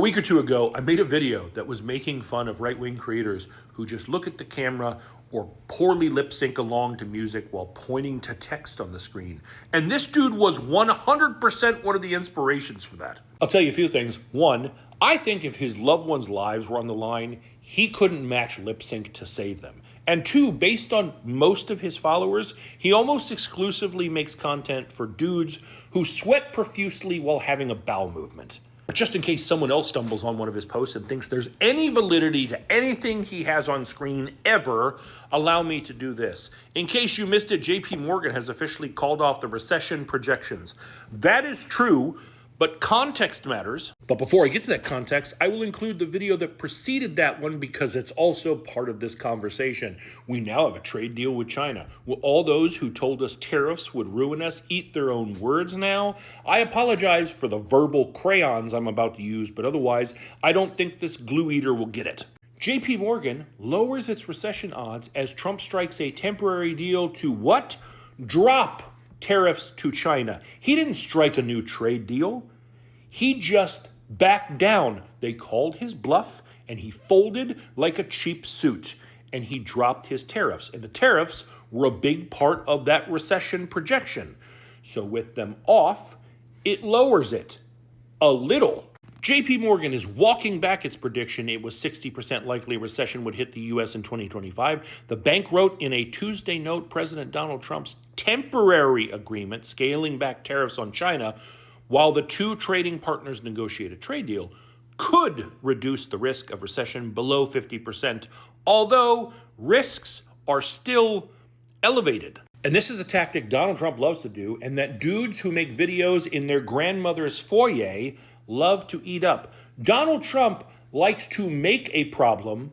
week or two ago, I made a video that was making fun of right-wing creators who just look at the camera or poorly lip sync along to music while pointing to text on the screen. And this dude was 100% one of the inspirations for that. I'll tell you a few things. One, I think if his loved ones' lives were on the line, he couldn't match lip sync to save them. And two, based on most of his followers, he almost exclusively makes content for dudes who sweat profusely while having a bowel movement. Just in case someone else stumbles on one of his posts and thinks there's any validity to anything he has on screen ever, allow me to do this. In case you missed it, JP Morgan has officially called off the recession projections. That is true, but context matters. But before I get to that context, I will include the video that preceded that one because it's also part of this conversation. We now have a trade deal with China. Will all those who told us tariffs would ruin us eat their own words now? I apologize for the verbal crayons I'm about to use, but otherwise, I don't think this glue eater will get it. JP Morgan lowers its recession odds as Trump strikes a temporary deal to what? Drop tariffs to China. He didn't strike a new trade deal. He just backed down. They called his bluff and he folded like a cheap suit and he dropped his tariffs. And the tariffs were a big part of that recession projection. So with them off, it lowers it a little. JP Morgan is walking back its prediction it was 60% likely a recession would hit the U.S. in 2025. The bank wrote in a Tuesday note President Donald Trump's temporary agreement scaling back tariffs on China while the two trading partners negotiate a trade deal could reduce the risk of recession below 50%, although risks are still elevated. And this is a tactic Donald Trump loves to do, and that dudes who make videos in their grandmother's foyer love to eat up. Donald Trump likes to make a problem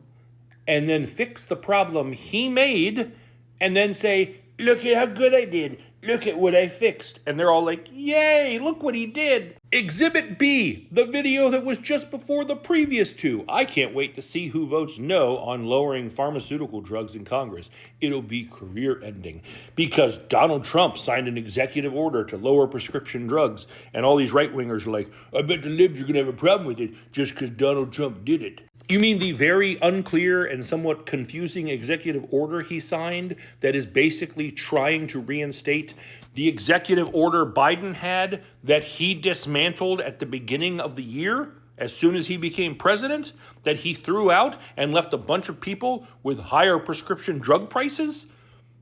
and then fix the problem he made and then say, look at how good I did. Look at what I fixed. And they're all like, yay, look what he did. Exhibit B, the video that was just before the previous two. I can't wait to see who votes no on lowering pharmaceutical drugs in Congress. It'll be career ending because Donald Trump signed an executive order to lower prescription drugs. And all these right-wingers are like, I bet the libs are going to have a problem with it just because Donald Trump did it. You mean the very unclear and somewhat confusing executive order he signed that is basically trying to reinstate the executive order Biden had that he dismantled at the beginning of the year as soon as he became president, that he threw out and left a bunch of people with higher prescription drug prices?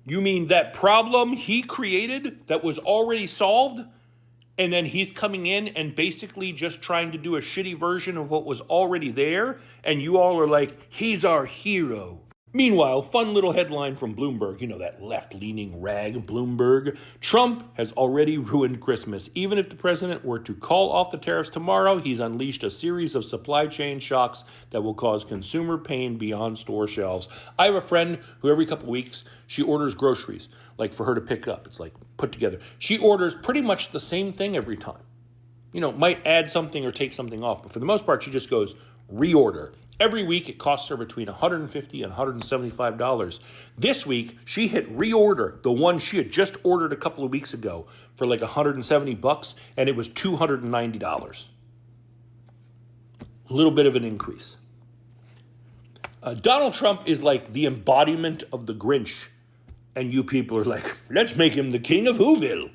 You mean that problem he created that was already solved? And then he's coming in and basically just trying to do a shitty version of what was already there. And you all are like, he's our hero. Meanwhile, fun little headline from Bloomberg, you know, that left-leaning rag Bloomberg. Trump has already ruined Christmas. Even if the president were to call off the tariffs tomorrow, he's unleashed a series of supply chain shocks that will cause consumer pain beyond store shelves. I have a friend who every couple weeks, she orders groceries, like for her to pick up. It's like put together. She orders pretty much the same thing every time. You know, might add something or take something off, but for the most part, she just goes reorder. Every week, it costs her between $150 and $175. This week, she hit reorder, the one she had just ordered a couple of weeks ago for like $170, and it was $290. A little bit of an increase. Donald Trump is like the embodiment of the Grinch, and you people are like, let's make him the king of Whoville.